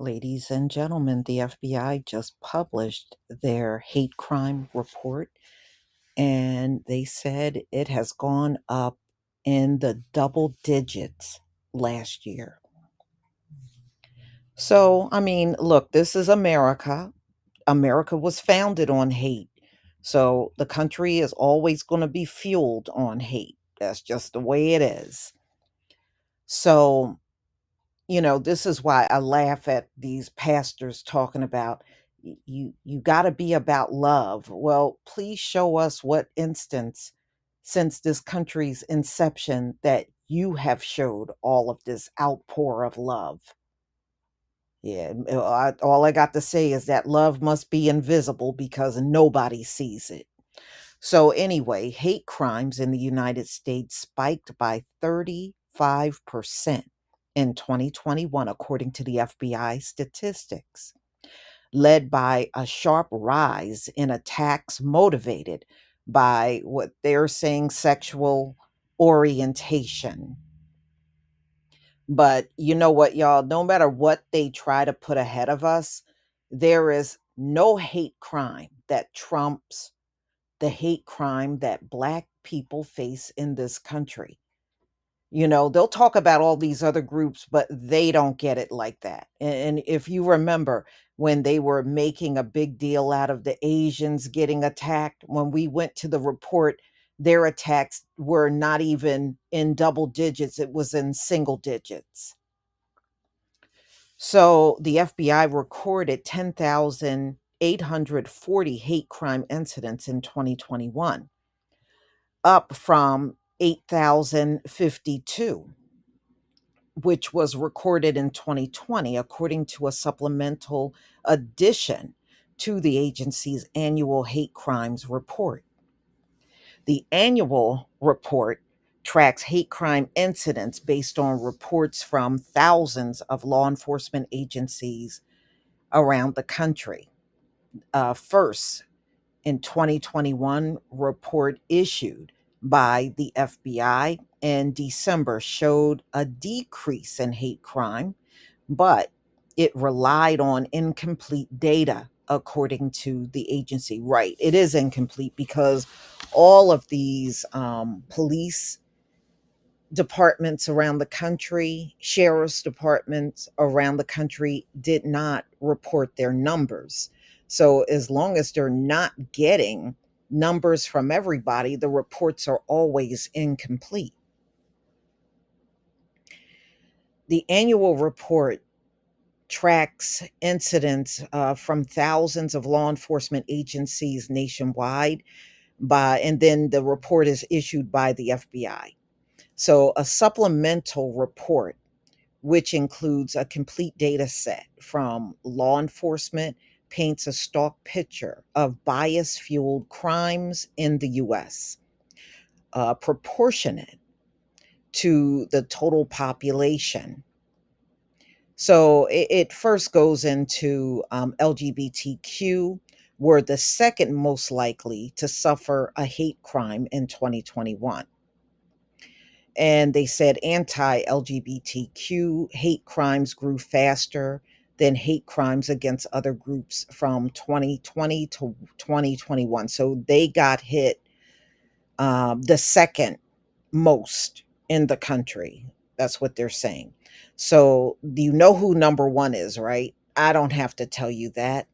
Ladies and gentlemen, the FBI just published their hate crime report, and they said it has gone up in the double digits last year. So, I mean, look, this is America. America was founded on hate. So the country is always going to be fueled on hate. That's just the way it is. So, this is why I laugh at these pastors talking about you got to be about love. Well, please show us what instance since this country's inception that you have showed all of this outpour of love. Yeah, all I got to say is that love must be invisible because nobody sees it. So, anyway, hate crimes in the United States spiked by 35% in 2021, according to the FBI statistics, led by a sharp rise in attacks motivated by what they're saying sexual orientation. But you know what, y'all? No matter what they try to put ahead of us, there is no hate crime that trumps the hate crime that Black people face in this country. They'll talk about all these other groups, but they don't get it like that. And if you remember when they were making a big deal out of the Asians getting attacked, when we went to the report, their attacks were not even in double digits, it was in single digits. So the FBI recorded 10,840 hate crime incidents in 2021, up from 8,052, which was recorded in 2020, according to a supplemental addition to the agency's annual hate crimes report. The annual report tracks hate crime incidents based on reports from thousands of law enforcement agencies around the country. First, in 2021 report issued by the FBI in December showed a decrease in hate crime, but it relied on incomplete data, according to the agency. Right, it is incomplete because all of these police departments around the country, sheriff's departments around the country did not report their numbers. So, as long as they're not getting numbers from everybody, the reports are always incomplete. The annual report tracks incidents from thousands of law enforcement agencies nationwide, and then the report is issued by the FBI. So, a supplemental report which includes a complete data set from law enforcement, paints a stock picture of bias fueled crimes in the US, proportionate to the total population. So it first goes into LGBTQ, were the second most likely to suffer a hate crime in 2021. And they said anti-LGBTQ hate crimes grew faster than hate crimes against other groups from 2020 to 2021. So they got hit the second most in the country. That's what they're saying. So you know who number one is, right? I don't have to tell you that.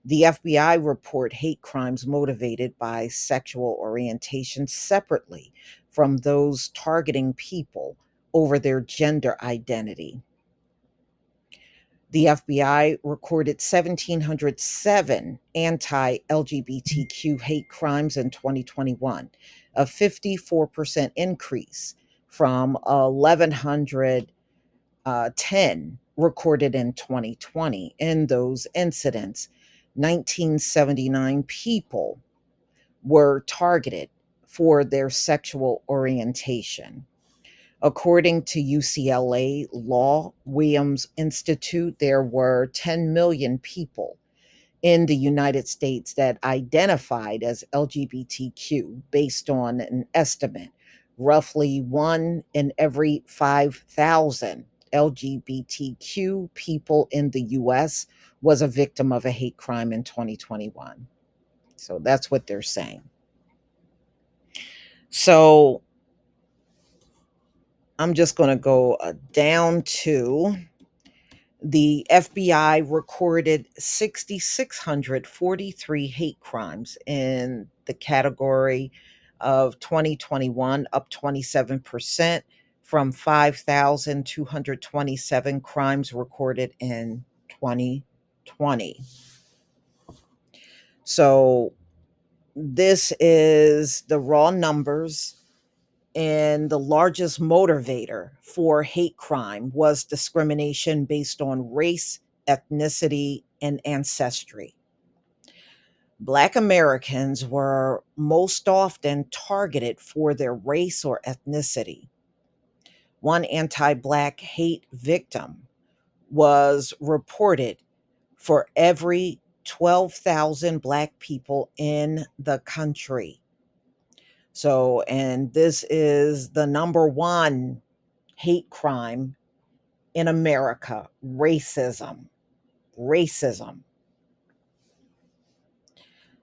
The FBI report hate crimes motivated by sexual orientation separately from those targeting people over their gender identity. The FBI recorded 1,707 anti LGBTQ hate crimes in 2021, a 54% increase from 1,110 recorded in 2020. In those incidents, 1979 people were targeted for their sexual orientation. According to UCLA Law Williams Institute, there were 10 million people in the United States that identified as LGBTQ based on an estimate, roughly one in every 5,000 LGBTQ people in the US was a victim of a hate crime in 2021. So that's what they're saying. So I'm just going to go down to the FBI recorded 6,643 hate crimes in the category of 2021, up 27% from 5,227 crimes recorded in 2020. So this is the raw numbers. And the largest motivator for hate crime was discrimination based on race, ethnicity, and ancestry. Black Americans were most often targeted for their race or ethnicity. One anti Black hate victim was reported for every 12,000 Black people in the country. So, and this is the number one hate crime in America: racism. Racism.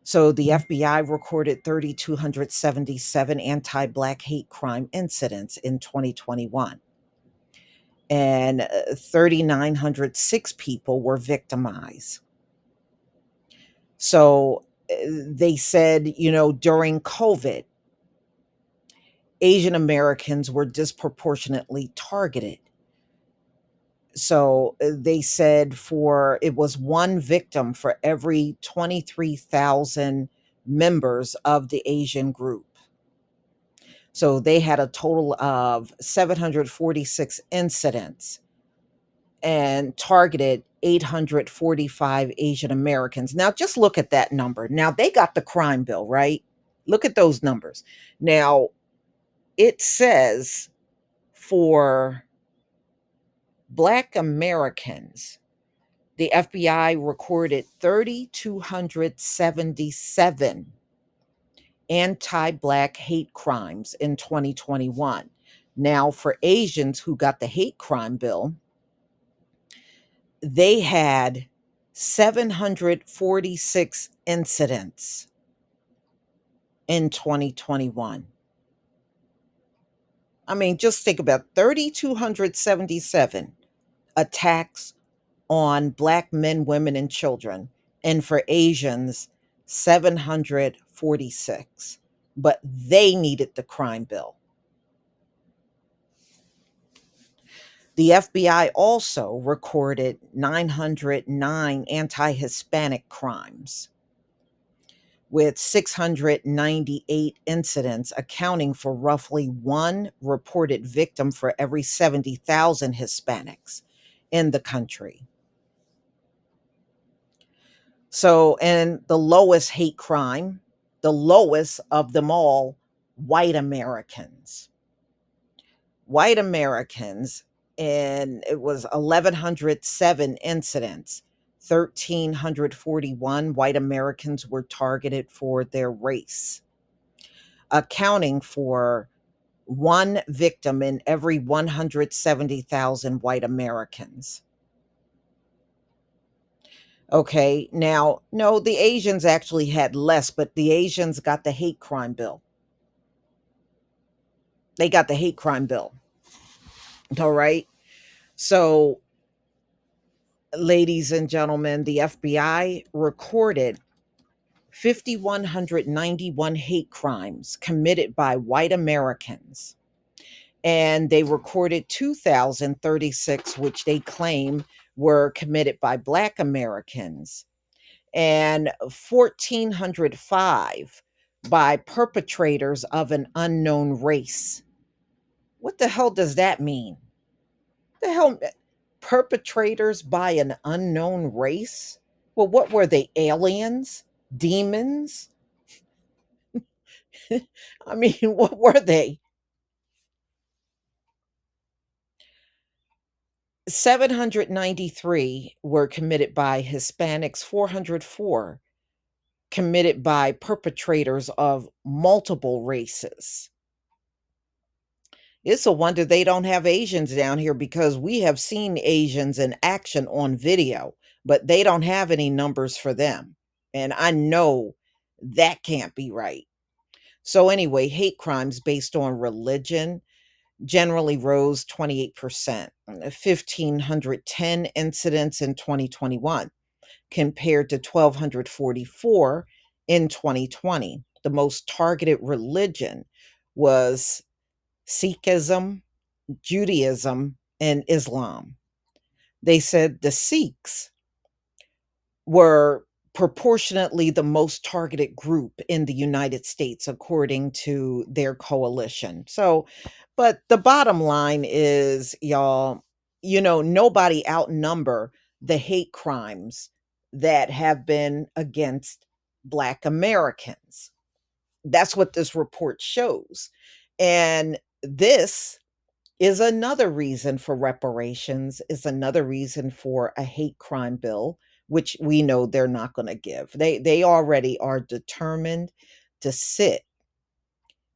So the FBI recorded 3,277 anti Black hate crime incidents in 2021, and 3,906 people were victimized. So they said, during COVID, Asian Americans were disproportionately targeted. So they said for it was one victim for every 23,000 members of the Asian group. So they had a total of 746 incidents and targeted 845 Asian Americans. Now just look at that number. Now they got the crime bill, right? Look at those numbers. Now it says for Black Americans, the FBI recorded 3,277 anti Black hate crimes in 2021. Now, for Asians who got the hate crime bill, they had 746 incidents in 2021. I mean, just think about 3,277 attacks on Black men, women, and children, and for Asians, 746. But they needed the crime bill. The FBI also recorded 909 anti Hispanic crimes, with 698 incidents, accounting for roughly one reported victim for every 70,000 Hispanics in the country. So, and the lowest hate crime, the lowest of them all, white Americans. White Americans, and it was 1,107 incidents. 1,341 white Americans were targeted for their race, accounting for one victim in every 170,000 white Americans. Okay, now, no, the Asians actually had less, but the Asians got the hate crime bill. They got the hate crime bill. All right. So, ladies and gentlemen, the FBI recorded 5,191 hate crimes committed by white Americans. And they recorded 2,036, which they claim were committed by Black Americans, and 1,405 by perpetrators of an unknown race. What the hell does that mean? The hell, perpetrators by an unknown race? Well, what were they? Aliens? Demons? I mean, what were they? 793 were committed by Hispanics, 404 committed by perpetrators of multiple races. It's a wonder they don't have Asians down here because we have seen Asians in action on video, but they don't have any numbers for them. And I know that can't be right. So, anyway, hate crimes based on religion generally rose 28%, 1,510 incidents in 2021 compared to 1,244 in 2020. The most targeted religion was Sikhism, Judaism, and Islam. They said the Sikhs were proportionately the most targeted group in the United States, according to their coalition. So, but the bottom line is, y'all, nobody outnumber the hate crimes that have been against Black Americans. That's what this report shows. And this is another reason for reparations, is another reason for a hate crime bill, which we know they're not going to give. They already are determined to sit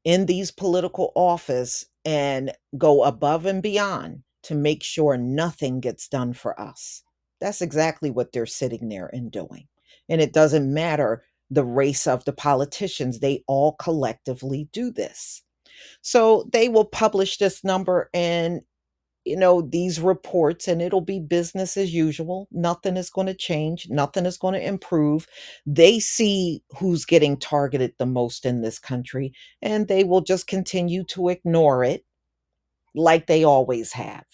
in these political office and go above and beyond to make sure nothing gets done for us. That's exactly what they're sitting there and doing. And it doesn't matter the race of the politicians, they all collectively do this. So they will publish this number and these reports, and it'll be business as usual. Nothing is going to change, nothing is going to improve. They see who's getting targeted the most in this country, and they will just continue to ignore it like they always have.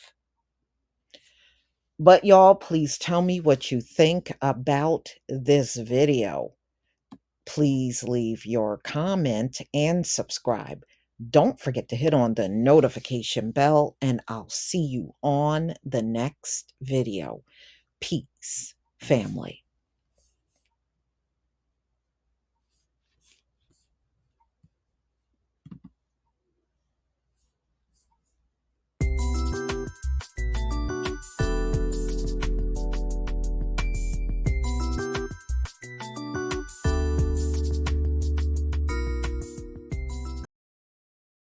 But y'all, please tell me what you think about this video. Please leave your comment and subscribe. Don't forget to hit on the notification bell, and I'll see you on the next video. Peace, family.